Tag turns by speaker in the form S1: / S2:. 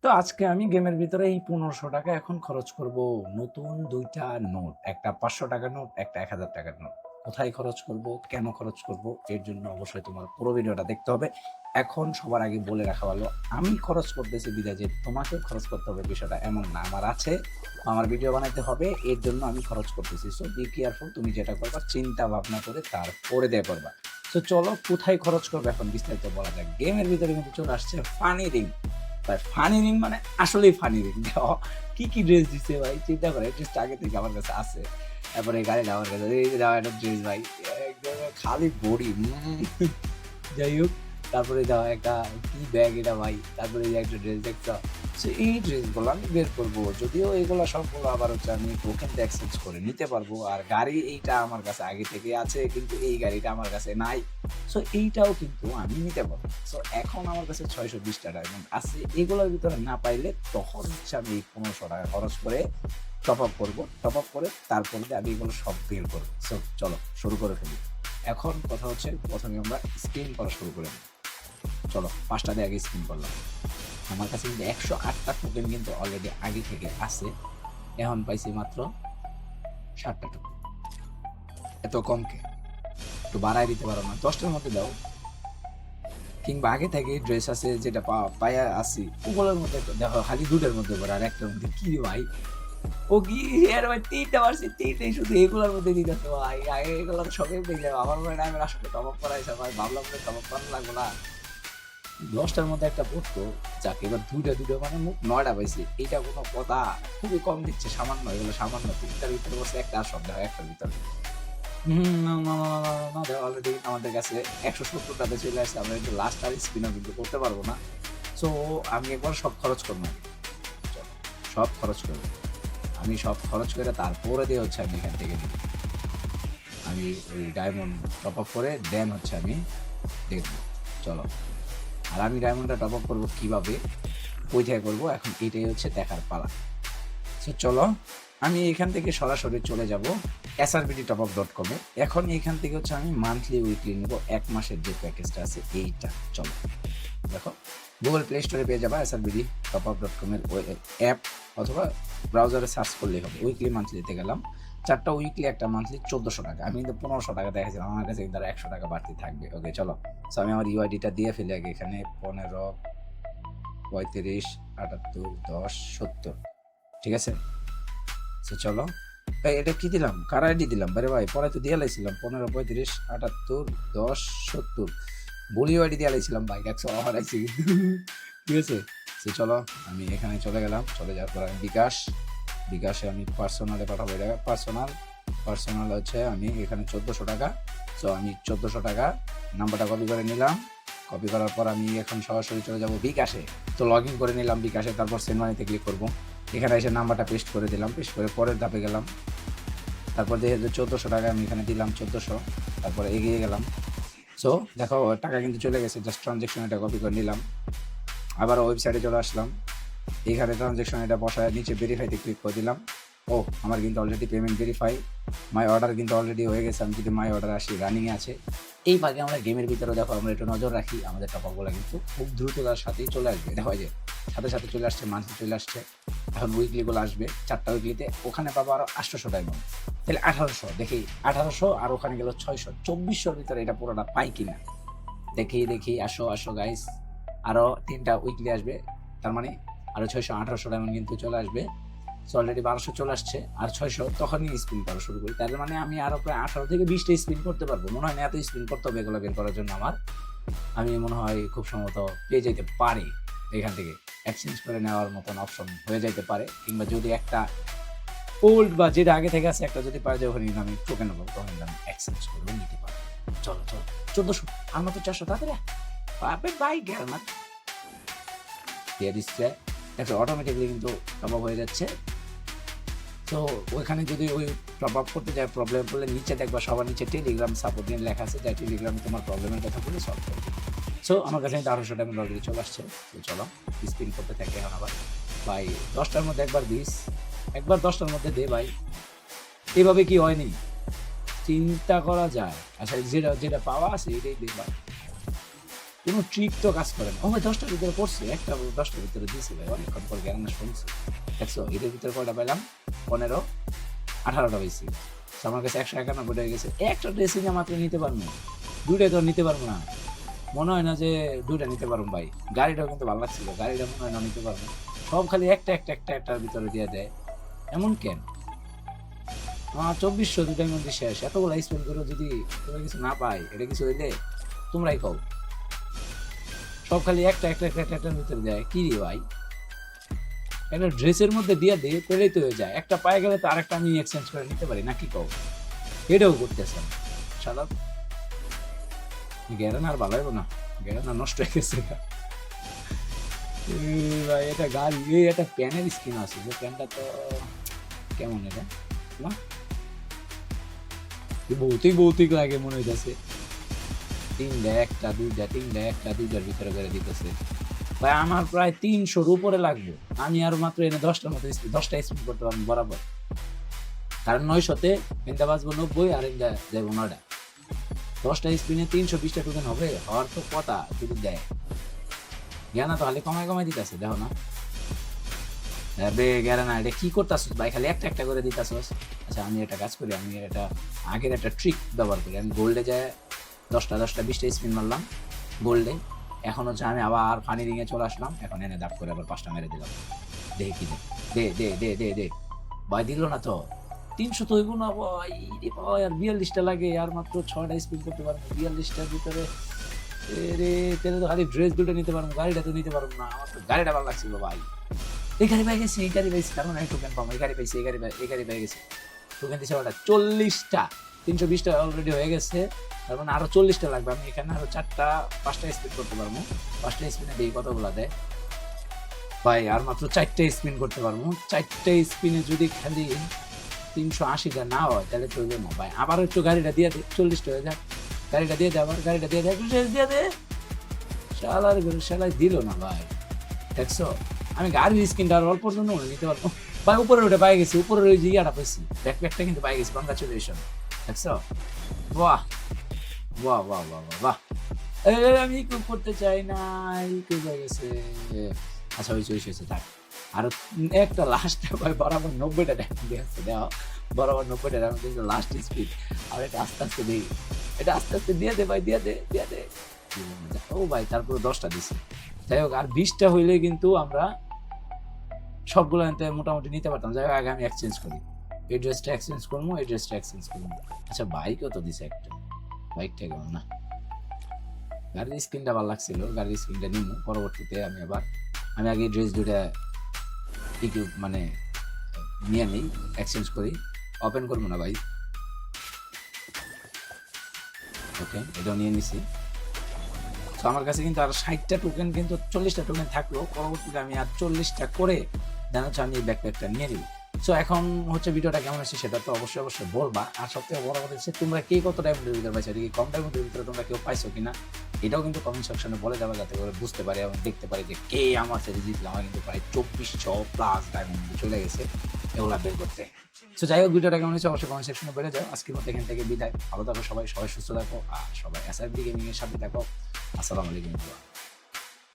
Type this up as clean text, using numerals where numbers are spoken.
S1: তো আজকে আমি গেমের ভিতরে এই ১৫০০ টাকা এখন খরচ করব। নতুন ২ টা নোট। একটা ৳৫০০ নোট, একটা ৳১,০০০ নোট। কোথায় খরচ করব, কেন খরচ করব, এর জন্য অবশ্যই তোমার পুরো ভিডিওটা দেখতে হবে। এখন সবার আগে বলে রাখা ভালো, আমি খরচ করতেছি বিধায় যে তোমাকেও খরচ করতে হবে বিষয়টা এমন না। আমার আছে, আমার ভিডিও বানাইতে হবে, এর জন্য আমি খরচ করতেছি। সো বি কেয়ারফুল, তুমি যেটা করবা চিন্তা ভাবনা করে তারপরে দিয়ে করবা। সো চলো কোথায় খরচ করবো এখন বিস্তারিত বলা যাক। গেমের ভিতরে কিন্তু চলে আসছে ফানি রিং। ভাই ফানি রিং মানে আসলেই ফানি রিং। কি, কি ড্রেস দিছে ভাই চিন্তা করে, ড্রেসটা আগে থেকে আমার কাছে আছে। তারপরে এই গাড়িটা আমার কাছে, এই যে একটা ড্রেস ভাই, একদম খালি বডি। যাই হোক, তারপরে দাও একটা কি ব্যাগ এটা ভাই, তারপরে এই যে একটা ড্রেস দেখছো। সো এই ড্রেসগুলো আমি বের করবো, যদিও এগুলো সবগুলো আবার হচ্ছে আমি টোকেন দিয়ে এক্সচেঞ্জ করে নিতে পারবো। আর গাড়ি এইটা আমার কাছে আগে থেকে আছে, কিন্তু এই গাড়িটা আমার কাছে নাই। সো এইটাও কিন্তু আমি নিতে পারবো। সো এখন আমার কাছে ৬২০ টা ডায়মন্ড আছে, এগুলোর ভিতরে না পাইলে তখন হচ্ছে আমি ১৫০০ টাকা খরচ করে টপ আপ করবো। টপ আপ করে তারপরে আমি এগুলো সব বের করবো। সো চলো শুরু করে ফেলি। এখন কথা হচ্ছে প্রথমে আমরা স্পিন করা শুরু করে দিই। চলো ৫টা দিয়ে আগে স্পিন করলাম। আমার কাছে কিন্তু ১০৮টা টোকেন কিন্তু অলরেডি আগে থেকে আছে। এখন পাইছি মাত্র ৭টা টোকেন। এত কম কে? একটু বাড়ায় দিতে পারো না? ১০টার মধ্যে দাও। কিংবা আগে থেকে ড্রেস আছে যেটা পাইয়া আছি, ওগুলোর মধ্যে দেখো খালি ২টার মধ্যে পড়ে, আর একটার মধ্যে কি রে ভাই? ও কি এর ভাই ৩টা মারছি, ৩টাই শুধু এগুলোর মধ্যে দিতেছে ভাই। আগে এগুলো তো সবই পেয়ে যাবে। আমার মনে হয় আমি আসলে টপ আপ করাইছে ভাই, ভাবলাম যে টপ আপ করা লাগবে না। ১০টার মধ্যে একটা পড়তো, যাক এবার ২টা মানে মোট ৯টা পাইছি। এইটা কোনো কথা? খুবই কম দিচ্ছে, সামান্য, এগুলো সামান্য। ৩টার ভিতরে বসে একটা আর সন্দেহ একটার ভিতরে। না, না, না, না, না, না, অলরেডি আমাদের কাছে ১৭০ টাতে চলে আসছে। আমরা কিন্তু লাস্ট আর স্পিনও কিন্তু করতে পারবো না। সো আমি একবার সব খরচ করবো আগে। চলো, সব খরচ করবো। আমি সব খরচ করে তারপরে দিয়ে হচ্ছে আমি এখান থেকে নিবো। আমি ওই ডায়মন্ড টপ আপ করে দেন হচ্ছে আমি দেখবো। চলো, আর আমি ডায়মন্ডটা টপ আপ করবো কীভাবে, কোথায় করবো, এখন এটাই হচ্ছে দেখার পালা। সো চলো, আমি এখান থেকে সরাসরি চলে যাব srbdtopup.com এ। এখন এখান থেকে হচ্ছে আমি মান্থলি উইকলি নেব, ১ মাসের যে প্যাকেজটা আছে এইটা। চলো দেখো, গুগল প্লে স্টোরে পেয়ে যাবা srbdtopup.com এর অ্যাপ, অথবা ব্রাউজারে সার্চ করলেই হবে। উইকলি মান্থলিতে গেলাম, ৪টা উইকলি একটা মান্থলি ১৪০০ টাকা। আমি কিন্তু ১৫০০ টাকা দেখাচ্ছিলাম, আমার কাছে কিন্তু ১০০ টাকা বাড়তি থাকবে। ওকে চলো, সো আমি আমার ইউআইডিটা দিয়ে ফেলি আগে। এখানে ১৫, ৩৫, ৭৮, ১০, ৭০, ঠিক আছে। সো চলো, এটা কি দিলাম, কার আইডি দিলাম? আরে ভাই পরে তো দিয়ে লাইছিলাম ১৫, ৩৫, ৭৮, ১০, ৭০। বলি আইডি দিয়ে লাইছিলাম ভাই, দেখছো অফার আইছে কিন্তু। ঠিক আছে। সো চলো, আমি এখানে চলে গেলাম। চলে যাওয়ার পর আমি বিকাশে আমি পার্সোনালে পাঠাবো। এটা পার্সোনাল হচ্ছে আমি এখানে ১৪০০ টাকা। সো আমি ১৪০০ টাকা নাম্বারটা কপি করে নিলাম। কপি করার পর আমি এখন সরাসরি চলে যাব বিকাশে। তো লগ ইন করে নিলাম বিকাশে, তারপর সেন্ড মানিতে ক্লিক করবো। এখানে এসে নাম্বারটা পেস্ট করে দিলাম, পেস্ট করে পরের ধাপে গেলাম। তারপর যেহেতু ১৪০০ টাকা আমি এখানে দিলাম ১৪০০, তারপরে এগিয়ে গেলাম। সো দেখো টাকা কিন্তু চলে গেছে, জাস্ট ট্রানজ্যাকশন এটা কপি করে নিলাম। আবার ওয়েবসাইটে চলে আসলাম, এখানে ট্রানজ্যাকশন এটা বসায় নিচে ভেরিফাইতে ক্লিক করে দিলাম। ও আমার কিন্তু already payment verify, my order কিন্তু অলরেডি হয়ে গেছে। আমি যদি মাই অর্ডার আসি, রানিংয়ে আছে। এই ভাগে আমরা গেমের ভিতরে দেখো আমরা একটু নজর রাখি, আমাদের টপআপগুলো কিন্তু খুব দ্রুততার সাথেই চলে আসবে। দেখো যে সাথে সাথে চলে আসছে, মান্থলি চলে আসছে। এখন উইকলিগুলো আসবে, 4টা উইকলিতে ওখানে পাবো আরও ৮০০ ডায়মন্ড, তাহলে ১৮০০। দেখি ১৮০০ আর ওখানে গেল ৬০০, ২৪০০র ভিতরে এটা পুরোটা পাই কিনা দেখি। আসো আসো গাইস, আরও 3টা উইকলি আসবে, তার মানে আরও ৬০০, ১৮০০ ডায়মন্ড কিন্তু চলে আসবে। সো অলরেডি ১২০০ চলে আসছে, আর ৬০০ তখনই স্পিন করা শুরু করি। তার মানে আমি আরও প্রায় ১৮ থেকে ২০টা স্পিন করতে পারবো। মনে হয় না এত স্পিন করতে হবে এগুলো বের করার জন্য আমার। আমি মনে হয় খুব সম্ভবত পেয়ে যেতে পারি এখান থেকে, এক্সচেঞ্জ করে নেওয়ার মতন অপশন হয়ে যেতে পারে। কিংবা যদি একটা ওল্ড বা যেটা আগে থেকে আছে একটা যদি পাওয়া যায়, ওখানে কিন্তু আমি টোকেন নেবো, তখন কিন্তু আমি এক্সচেঞ্জ করেও নিতে পারবো। চলো ১৪০০ আর মাত্র ৪০০ তাড়াতাড়ি পাবে ভাই, গেল না দিয়ে দিচ্ছে। একটা অটোমেটিকলি কিন্তু টপ আপ হয়ে যাচ্ছে। তো ওইখানে যদি ওই টপ আপ করতে যায় প্রবলেম পড়লে নিচে দেখবা সবার নিচে টেলিগ্রাম সাপোর্ট নিয়ে লেখা আছে, যা টেলিগ্রামে তোমার প্রবলেমের কথা বলে সলভ করবে। সো আমার কাছে কিন্তু ১৮০০ টাকা অলরেডি চলে আসছে। তো চলো স্পিন করতে থাকে এখন আবার। ভাই ১০টার মধ্যে একবার দিস, একবার ১০টার মধ্যে দে ভাই। এভাবে কি হয়নি? চিন্তা করা যায়। আচ্ছা যেটা যেটা পাওয়া আছে এটাই দে ভাই। কোনো ট্রিক তো কাজ করে না। ও ভাই 10টার ভিতরে পড়ছে, একটা 10টার ভিতরে দিয়েছে ভাই, অনেকক্ষণ পর জ্ঞান শুনছি। দেখছো এটার ভিতরে কয়টা পেলাম? 15, 18টা পাইছি। তো আমার কাছে 191 হয়ে গেছে। একটা ড্রেসিং মাত্র নিতে পারবো, দুইটাই তো নিতে পারবো না। মনে হয় না যে দুইটা নিতে পারবো ভাই। গাড়িটাও কিন্তু ভালো লাগছিল, গাড়িটা মনে হয় না নিতে পারবো। সব খালি একটার ভিতরে দিয়ে দেয়, এমন কেন? আমার 2400 দুটার মধ্যে শেষ। এতগুলো স্পেন্ড করে যদি তোমরা কিছু না পাই, এটা কিছু হইলে তোমরাই কও। সব খালি একটার ভিতরে দেয়, কি রে ভাই? একটা ড্রেসের মধ্যে দিয়ে দিয়ে পেলেই তো হয়ে যায়। একটা পায়ে গেলে তো আরেকটা আমি এক্সচেঞ্জ করে নিতে পারি, নাকি কও? এটাও করতেছেন শালা। গেরান আর ভালো হইব না, গেরান আর নষ্ট হয়ে গেছে। ভাই এটা গাড়ি, এটা প্যানের স্কিন আছে, যে প্যানটা তো কেমন এটা না, ভৌতিক লাগে মনে হইতেছে। তিনটা দুইটার ভিতরে করে দিতেছে ভাই। আমার প্রায় 300-র উপরে লাগবে। আমি আর মাত্র এনে 10টার মতো 10টা স্পিন করতে পারবো বরাবর, কারণ 900-তে এনটা বাঁচবো 90 আর এনটা যাবো 9টা। 10টা স্পিনে 320টা টোকেন হবে, হওয়ার তো কথা যদি দেয়। জ্ঞানা তো খালি কমায় দিতেছে, দেখো না না এটা কি করতেছিস ভাই? খালি একটা করে দিতেছিস। আচ্ছা আমি একটা কাজ করি, আমি এটা আগের একটা ট্রিক ব্যবহার করি। আমি গোল্ডে যায় 10টা 20টা স্পিন মারলাম গোল্ডে। এখন হচ্ছে আমি আবার ফানি রিংয়ে চলে আসলাম, এখন এনে দাপ করে আবার 5টা মেরে দিলাম। দেখি কি দে ভাই, দিল না তো। 300 তো হইব না ভাই রে ভাই, আর 42টা লাগে, আর মাত্র 6টা স্পিন করতে পারবো 42টার ভিতরে। রে তাহলে তো খালি ড্রেস দুটো নিতে পারবো, গাড়িটা তো নিতে পারবো না। আমার তো গাড়িটা ভালো লাগছিল ভাই। এই গাড়ি পাই গেছি, কারণ আমি টোকেন পাবো। এই গাড়ি পাইছি, এই গাড়ি পাই গেছি। টোকেন দিচ্ছে ওটা 40টা, 320টা অলরেডি হয়ে গেছে। তার মানে আরো 40টা লাগবে। আমি এখানে আরো 5টা স্পিন করতে পারবো। 5টা স্পিনে দিয়ে কতগুলো দেয় ভাই? আর মাত্র 4টা স্পিন করতে পারবো। 4টা স্পিনে যদি খালি 380টা না হয় তাহলে চলবে না ভাই। আবার একটু গাড়িটা দিয়ে দে, 40টা হয়ে যাক। গাড়িটা দিয়ে দে, আবার গাড়িটা দিয়ে দে, শালার দিল না ভাই। দেখছো আমি গাড়ির স্কিনটা আর অল্পর জন্য নিতে পারবো ভাই। উপরে ওটা পাই গেছি, উপরের ওই জায়গাটা পাইছি, ব্যাকপ্যাকটা কিন্তু পাই গেছি। কংগ্রাচুলেশন। দেখছো? বাহ বাহ বাহ বাহ বাহ। আমি খুব করতে চাই না, খুব হয়ে গেছে। আচ্ছা হয়েছে থাক। আর একটা লাস্টটা ভাই বরাবর 90টা ড্যামেজ দিয়েছে, দেওয়া বরাবর 90টা ড্যামেজ দিয়েছে লাস্ট স্পিড। আর এটা আস্তে দিই, এটা আস্তে দিয়ে দে ভাই, দিয়ে দে। ও ভাই তারপরে 10টা দিছে। যাই হোক, আর 20টা হইলে কিন্তু আমরা সবগুলো মোটামুটি নিতে পারতাম। যাই হোক, আগে আমি এক্সচেঞ্জ করি। এই ড্রেসটা এক্সচেঞ্জ করবো, এই ড্রেসটা এক্সচেঞ্জ করবো। আচ্ছা বাইকও তো দিছে একটা, বাইকটা কেমন না, গাড়ির স্ক্রিনটা ভালো লাগছিল, গাড়ির স্ক্রিনটা নিব পরবর্তীতে। আমি আগে ড্রেস দুটা একটু মানে নিয়ে নিই, এক্সচেঞ্জ করি। ওপেন করবো না ভাই। ওকে, এটাও নিয়ে নিছি। তো আমার কাছে কিন্তু আর 60টা টোকেন, কিন্তু 40টা টোকেন থাকলো। পরবর্তীতে আমি আর 40টা করে দেন হচ্ছে আমি এই ব্যাকপ্যাকটা নিয়ে নিব। সো এখন হচ্ছে ভিডিওটা কেমন হচ্ছে সেটা তো অবশ্যই বলবা। আর সবথেকে বড় কথা হচ্ছে তোমরা কে কত টাইমের ভিতরে পাইছো, কি কম টাইমের ভিতরে তোমরা কেউ পাইছো কিনা, এটাও কিন্তু কমেন্ট সেকশনে বলে যাবে, যাতে করে বুঝতে পারি এবং দেখতে পারি যে কে আমার সাথে জিতলো। আমার কিন্তু প্রায় 2400+ ডায়মন্ড চলে গেছে এগুলা বের করতে। সো যাই হোক, ভিডিওটা কেমন হচ্ছে অবশ্যই কমেন্ট সেকশনে বলে যাও। আজকের মতো এখান থেকে বিদায়। ভালো থাকো সবাই, সবাই সুস্থ থাকো, আর সবাই SRB গেমিং এর সাথে থাকো। আসসালামু আলাইকুম।